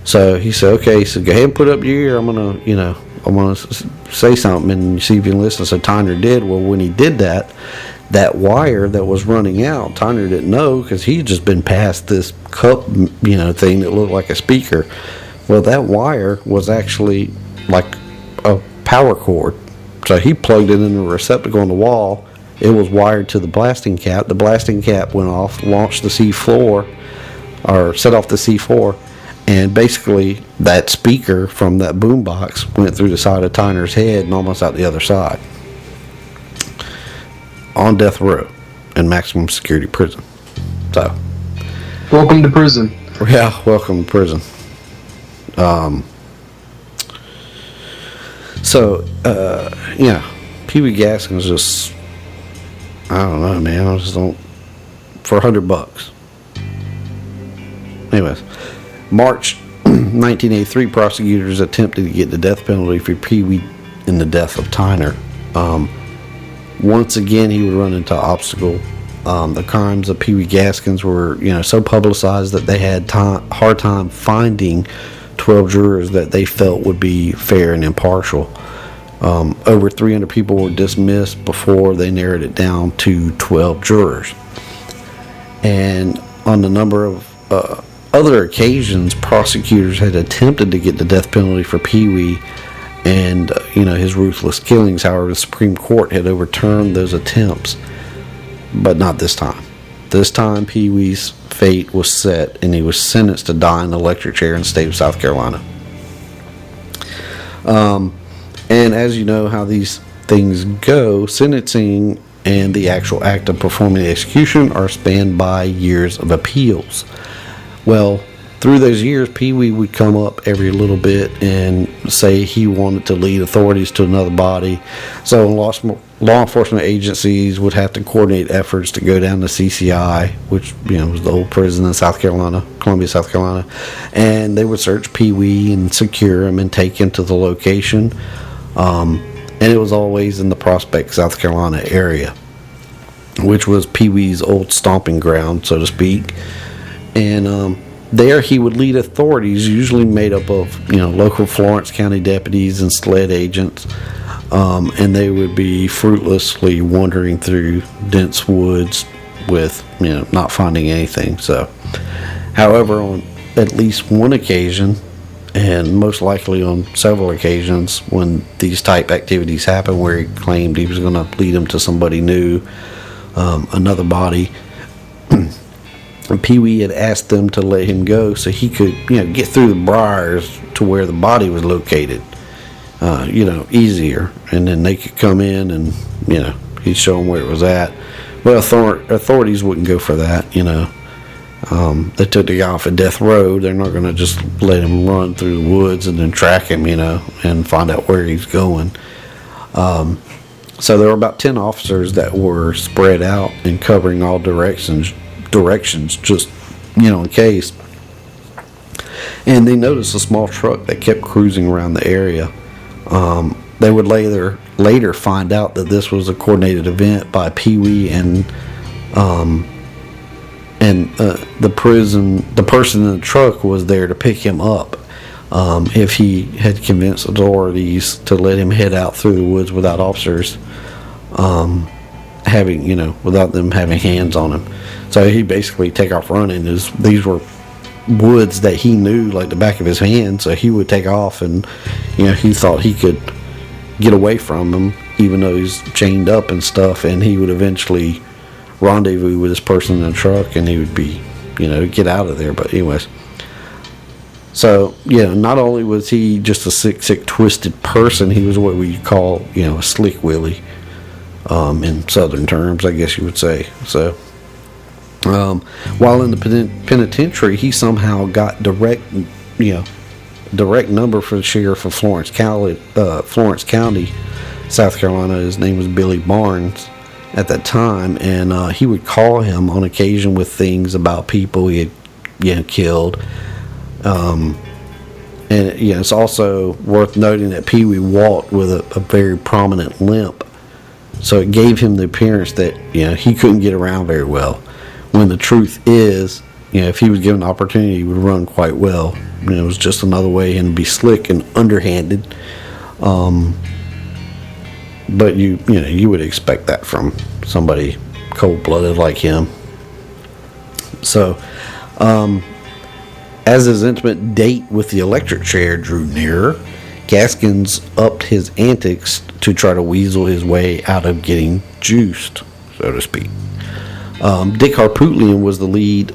S3: so he said, okay. He said, go ahead and put it up to your ear. I'm going to say something and see if you can listen. So Tyner did. Well, when he did that wire that was running out, Tyner didn't know, because he had just been past this cup, thing that looked like a speaker. Well, that wire was actually like a power cord. So he plugged it in a receptacle on the wall. It was wired to the blasting cap. The blasting cap went off, launched the C4, or set off the C4, and basically that speaker from that boombox went through the side of Tyner's head and almost out the other side. On death row in maximum security prison. So,
S4: welcome to prison.
S3: Yeah, welcome to prison. Pee Wee Gaskins just, I don't know, man. I just don't, for $100. Anyways, March 1983, prosecutors attempted to get the death penalty for Pee Wee in the death of Tyner. Once again, he would run into an obstacle. The crimes of Pee Wee Gaskins were, so publicized that they had hard time finding 12 jurors that they felt would be fair and impartial. Over 300 people were dismissed before they narrowed it down to 12 jurors. And on a number of other occasions, prosecutors had attempted to get the death penalty for Pee Wee and his ruthless killings. However, the Supreme Court had overturned those attempts, but not this time. This time, Pee Wee's fate was set, and he was sentenced to die in the electric chair in the state of South Carolina. And as you know how these things go, sentencing and the actual act of performing the execution are spanned by years of appeals. Well, through those years, Pee Wee would come up every little bit and say he wanted to lead authorities to another body. So law enforcement agencies would have to coordinate efforts to go down to CCI, which was the old prison in South Carolina, Columbia, South Carolina, and they would search Pee Wee and secure him and take him to the location. And it was always in the Prospect, South Carolina area, which was Pee Wee's old stomping ground, so to speak. And there he would lead authorities, usually made up of local Florence County deputies and SLED agents, and they would be fruitlessly wandering through dense woods, with not finding anything. So, however, on at least one occasion, and most likely on several occasions, when these type activities happen, where he claimed he was going to lead him to somebody new, another body, Pee Wee had asked them to let him go so he could get through the briars to where the body was located, easier, and then they could come in and he'd show them where it was at. Well, authorities wouldn't go for that. They took the guy off of death row. They're not going to just let him run through the woods and then track him, and find out where he's going. So there were about 10 officers that were spread out and covering all directions, just in case. And they noticed a small truck that kept cruising around the area. They would later find out that this was a coordinated event by Pee Wee and the person in the truck was there to pick him up if he had convinced authorities to let him head out through the woods without officers without them having hands on him. So he basically take off running. These were woods that he knew like the back of his hand, so he would take off, and he thought he could get away from them even though he's chained up and stuff, and he would eventually rendezvous with this person in the truck and he would be get out of there. But anyways, so not only was he just a sick twisted person, he was what we call a slick willy, in southern terms, I guess you would say. So while in the penitentiary, he somehow got direct number for the sheriff of Florence County, South Carolina. His name was Billy Barnes at that time, and he would call him on occasion with things about people he had killed. And it's also worth noting that Pee Wee walked with a very prominent limp, so it gave him the appearance that he couldn't get around very well, when the truth is if he was given the opportunity, he would run quite well. It was just another way and be slick and underhanded. But you would expect that from somebody cold-blooded like him. So, as his intimate date with the electric chair drew nearer, Gaskins upped his antics to try to weasel his way out of getting juiced, so to speak. Dick Harpootlian was the lead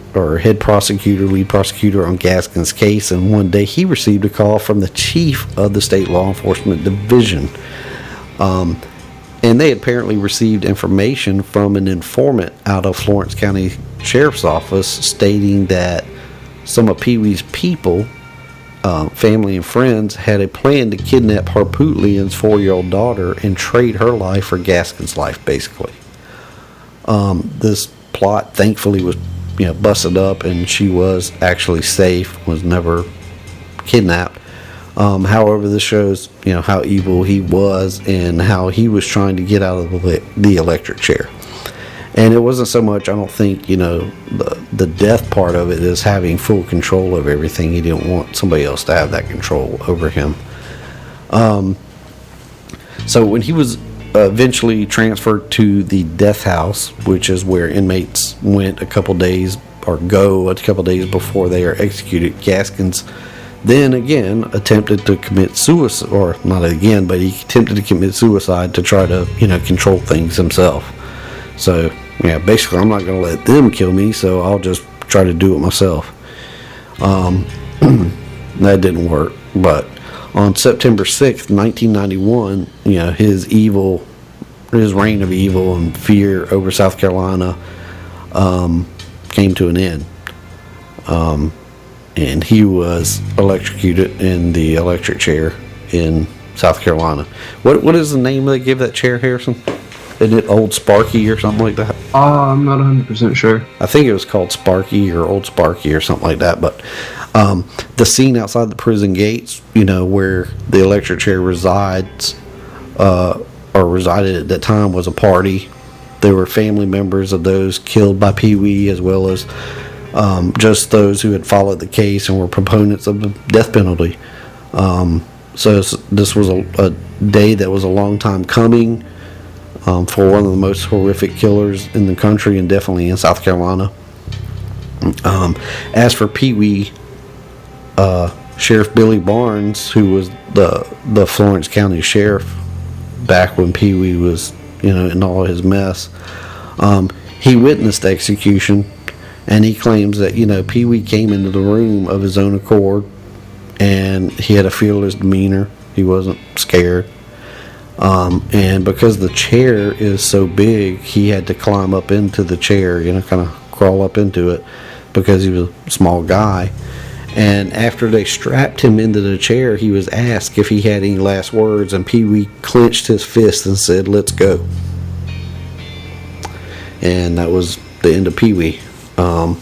S3: prosecutor on Gaskins' case, and one day he received a call from the chief of the state law enforcement division. And they apparently received information from an informant out of Florence County Sheriff's Office stating that some of Pee Wee's people, family and friends, had a plan to kidnap Harpootlian's 4-year-old daughter and trade her life for Gaskins' life, basically. This plot thankfully was busted up, and she was actually safe, was never kidnapped. However, this shows how evil he was and how he was trying to get out of the electric chair. And it wasn't so much, I don't think, the death part of it is having full control of everything. He didn't want somebody else to have that control over him. So when he was eventually transferred to the death house, which is where inmates went a couple days before they are executed, Gaskins then again attempted to commit suicide, or not again, but he attempted to commit suicide to try to control things himself. So basically, I'm not going to let them kill me, so I'll just try to do it myself. That didn't work, but on September 6th, 1991, his reign of evil and fear over South Carolina came to an end. And he was electrocuted in the electric chair in South Carolina. What is the name they give that chair, Harrison? Isn't it Old Sparky or something like that?
S4: I'm not 100% sure.
S3: I think it was called Sparky or Old Sparky or something like that. But the scene outside the prison gates, where the electric chair resides, or resided at that time, was a party. There were family members of those killed by Pee Wee, as well as just those who had followed the case and were proponents of the death penalty. So this was a day that was a long time coming. for one of the most horrific killers in the country and definitely in South Carolina. As for Pee Wee, Sheriff Billy Barnes, who was the Florence County Sheriff back when Pee Wee was, in all his mess, he witnessed the execution, and he claims that, Pee Wee came into the room of his own accord, and he had a fearless demeanor. He wasn't scared. And because the chair is so big, he had to climb up into the chair, kind of crawl up into it, because he was a small guy. And after they strapped him into the chair, he was asked if he had any last words, and Pee Wee clenched his fist and said, "Let's go." And that was the end of Pee Wee. While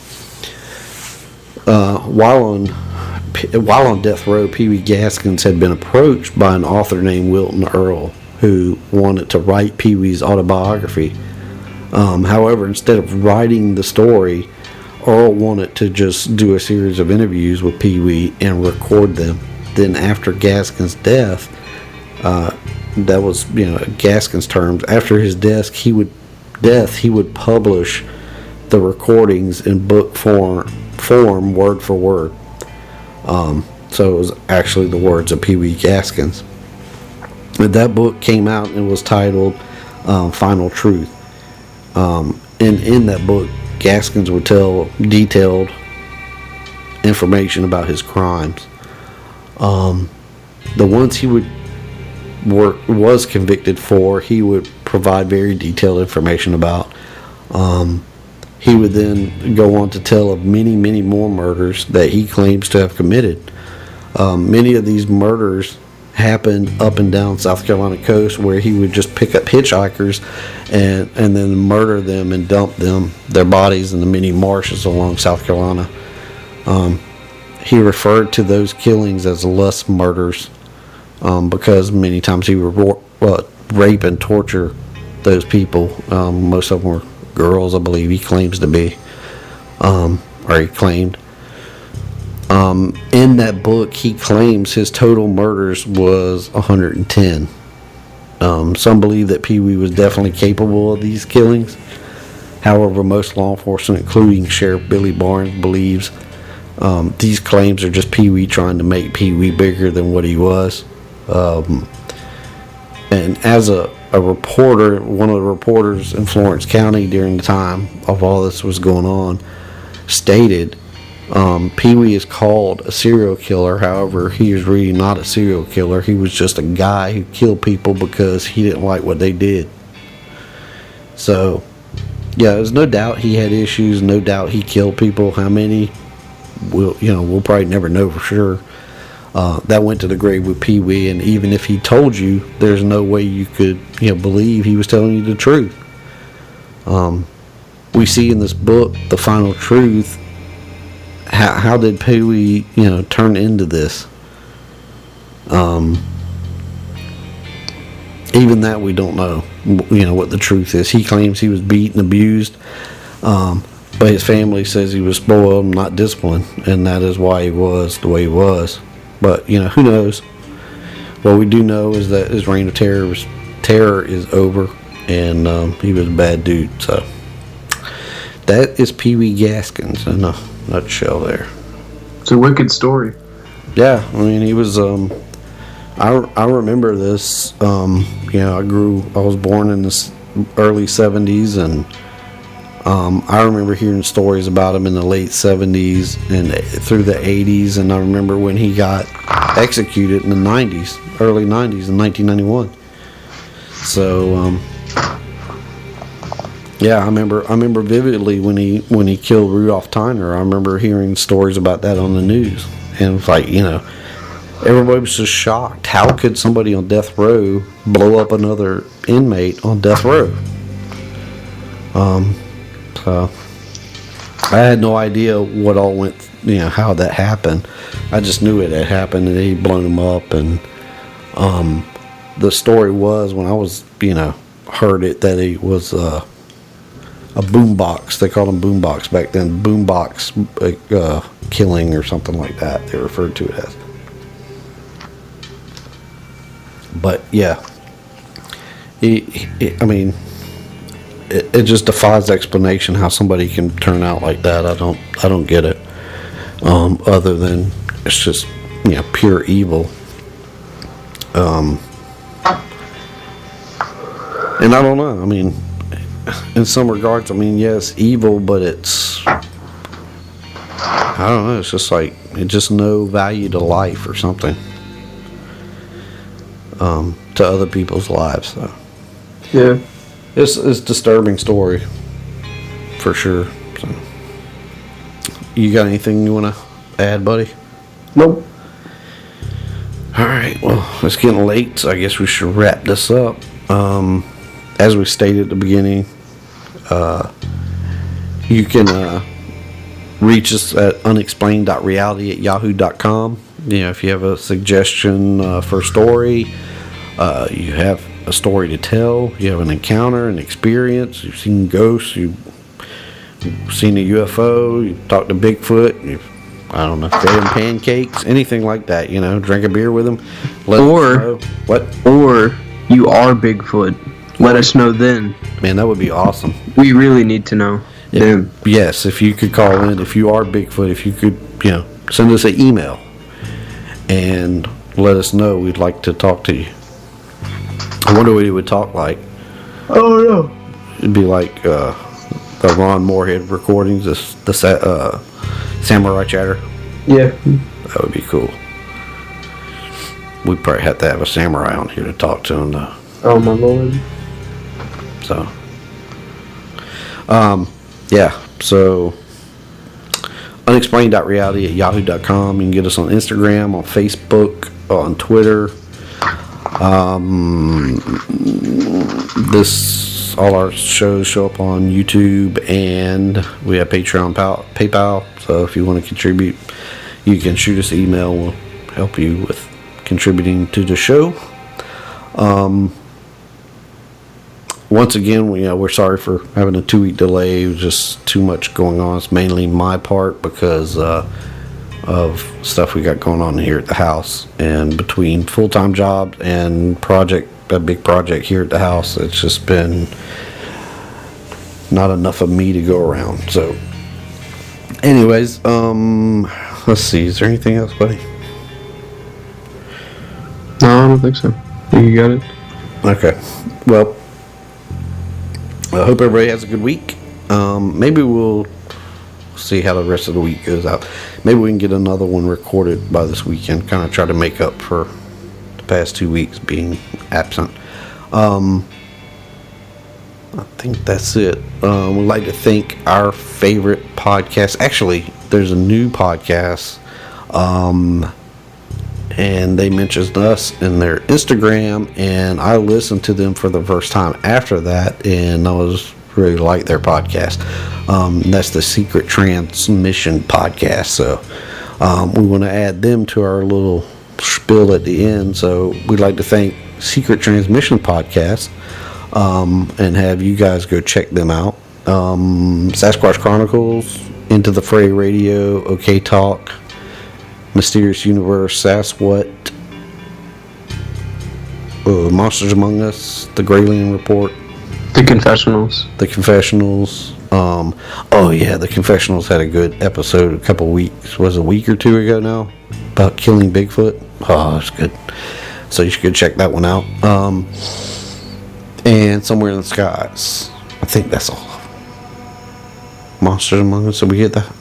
S3: on death row, Pee Wee Gaskins had been approached by an author named Wilton Earl, who wanted to write Pee Wee's autobiography. However, instead of writing the story, Earl wanted to just do a series of interviews with Pee Wee and record them. Then after Gaskins' death, that was, Gaskins' terms, after his death, he would publish the recordings in book form, word for word. So it was actually the words of Pee Wee Gaskins. But that book came out and was titled Final Truth. And in that book, Gaskins would tell detailed information about his crimes. The ones he was convicted for, he would provide very detailed information about. He would then go on to tell of many, many more murders that he claims to have committed. Many of these murders happened up and down South Carolina coast, where he would just pick up hitchhikers and then murder them and dump their bodies in the many marshes along South Carolina. He referred to those killings as lust murders, because many times he would rape and torture those people. Most of them were girls, I believe he claims to be, or he claimed. In that book, he claims his total murders was 110. Some believe that Pee Wee was definitely capable of these killings. However, most law enforcement, including Sheriff Billy Barnes, believes these claims are just Pee Wee trying to make Pee Wee bigger than what he was. And as a reporter, one of the reporters in Florence County during the time of all this was going on, stated, Pee Wee is called a serial killer. However, he is really not a serial killer. He was just a guy who killed people because he didn't like what they did. So, yeah, there's no doubt he had issues. No doubt he killed people. How many? We'll probably never know for sure. That went to the grave with Pee Wee, and even if he told you, there's no way you could, believe he was telling you the truth. We see in this book, The Final Truth, how did Pee Wee, turn into this? Even that we don't know, what the truth is. He claims he was beaten, abused, but his family says he was spoiled and not disciplined, and that is why he was the way he was. But, who knows? What we do know is that his reign of terror is over, and he was a bad dude. So that is Pee Wee Gaskins in a nutshell there.
S4: It's a wicked story.
S3: Yeah, I mean, he was, I remember this, I was born in the early 70s, and I remember hearing stories about him in the late 70s and through the 80s, and I remember when he got executed in the 90s, early 90s in 1991. So, yeah, I remember vividly when he killed Rudolph Tyner. I remember hearing stories about that on the news, and it was like, everybody was just shocked. How could somebody on death row blow up another inmate on death row? So I had no idea what all went, how that happened. I just knew it had happened, and he'd blown him up. And the story was, when I was, heard it, that he was a boombox. They called him boombox back then. Boombox killing or something like that. They referred to it as. But yeah, I mean, it just defies explanation how somebody can turn out like that. I don't get it. Other than it's just pure evil. And I don't know. I mean, in some regards, I mean, yes, evil, but it's, I don't know. It's just like it's just no value to life or something. To other people's lives. So.
S4: Yeah.
S3: It's a disturbing story, for sure. So. You got anything you want to add, buddy?
S4: Nope.
S3: Alright, well, it's getting late, so I guess we should wrap this up. As we stated at the beginning, you can reach us at unexplained.reality@yahoo.com. If you have a suggestion for a story, you have a story to tell, you have an encounter, an experience, you've seen ghosts, you've seen a UFO, you've talked to Bigfoot, you've, I don't know, fed him pancakes, anything like that, drink a beer with him.
S4: Or you are Bigfoot. Let us know then.
S3: Man, that would be awesome.
S4: We really need to know then.
S3: Yes, if you could call in, if you are Bigfoot, if you could, send us an email and let us know. We'd like to talk to you. I wonder what he would talk like.
S4: Oh no.
S3: It'd be like the Ron Moorhead recordings, the Samurai Chatter.
S4: Yeah.
S3: That would be cool. We'd probably have to have a samurai on here to talk to him, though.
S4: Oh my lord.
S3: So, yeah. So, unexplained.reality@yahoo.com. You can get us on Instagram, on Facebook, on Twitter. All our shows show up on YouTube, and we have Patreon, PayPal. So if you want to contribute, you can shoot us an email. We'll help you with contributing to the show. Once again, we're sorry for having a 2-week delay. It was just too much going on. It's mainly my part because of stuff we got going on here at the house, and between full-time jobs and a big project here at the house, it's just been not enough of me to go around. So anyways, let's see, is there anything else, buddy?
S4: No, I don't think so. You got it.
S3: Okay, well, I hope everybody has a good week. Maybe we'll see how the rest of the week goes out. Maybe we can get another one recorded by this weekend, kind of try to make up for the past 2 weeks being absent. I think that's it. We'd like to thank our favorite podcast. Actually, there's a new podcast, and they mentioned us in their Instagram, and I listened to them for the first time after that, and I was really like their podcast. That's the Secret Transmission podcast. So we want to add them to our little spiel at the end. So we'd like to thank Secret Transmission podcast, and have you guys go check them out. Sasquatch Chronicles, Into the Fray Radio, OK Talk, Mysterious Universe, Sasquatch, Monsters Among Us, The Grayling Report,
S4: The Confessionals.
S3: The Confessionals had a good episode a couple weeks, was a week or two ago now, about killing Bigfoot. Oh, that's good. So you should go check that one out. And Somewhere in the Skies. I think that's all. Monsters Among Us. So we get that?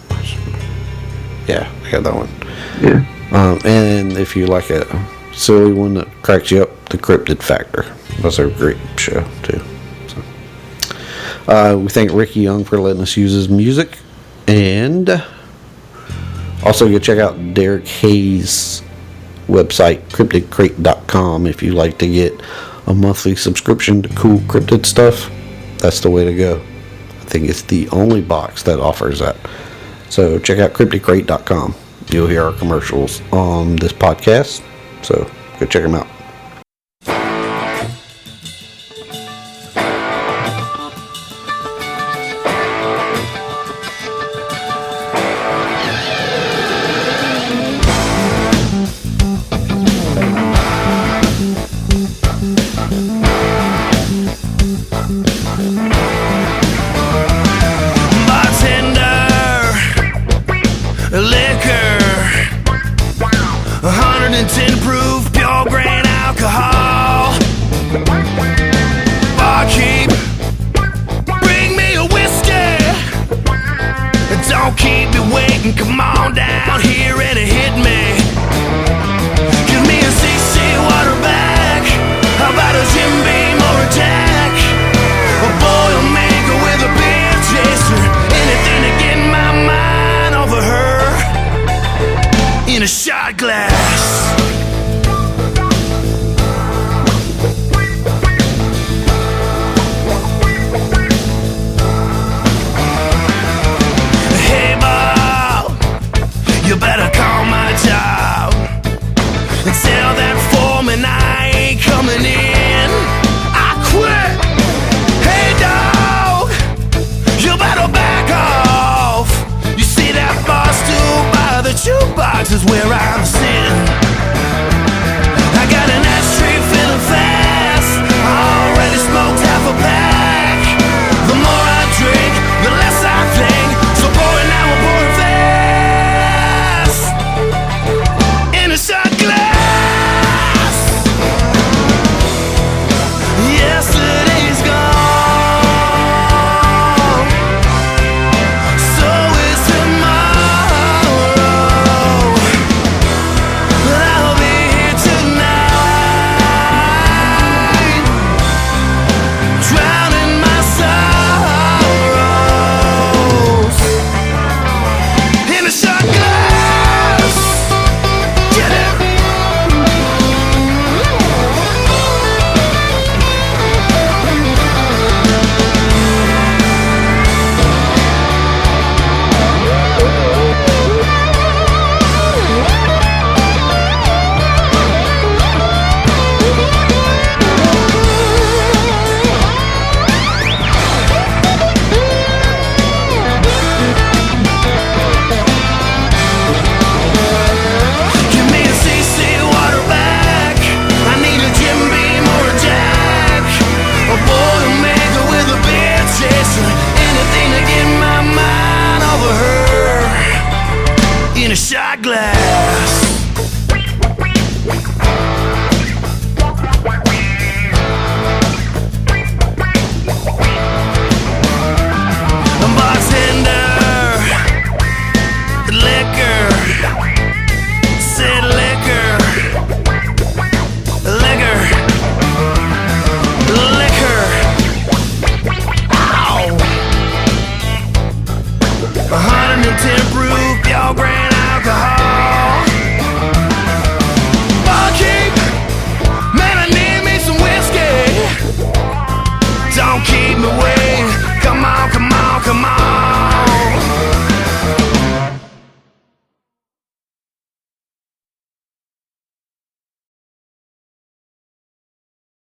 S3: Yeah, I got that one.
S4: Yeah.
S3: And if you like a silly one that cracks you up, The Cryptid Factor. That's a great show too. We thank Ricky Young for letting us use his music, and also go check out Derek Hayes' website, cryptidcrate.com, if you like to get a monthly subscription to cool cryptid stuff. That's the way to go. I think it's the only box that offers that. So check out cryptidcrate.com. You'll hear our commercials on this podcast, so go check them out.
S5: shot glass. Hey Bob, you better call my job and tell that foreman I ain't coming in. I quit. Hey dog, you better back off. You see that bar stool by the jukebox is where I'm sitting. I got an ashtray filling fast. I already smoked half a pack. The more I drink, the less I think. So pour it now, we're pouring fast in a shot glass. Yesterday's gone, so is tomorrow. But I'll be here tonight, drowning my sorrows in a shot glass. Get it? Give me a CC water back. I need a Jim Beam or a Jack, a Boilermaker with a beer chaser, anything to get my mind over her in a shot glass. A bartender, liquor, said liquor, liquor, liquor. Ow! 110 proof, pure grain alcohol. Barkeep, man, I need me some whiskey. Don't keep me waiting.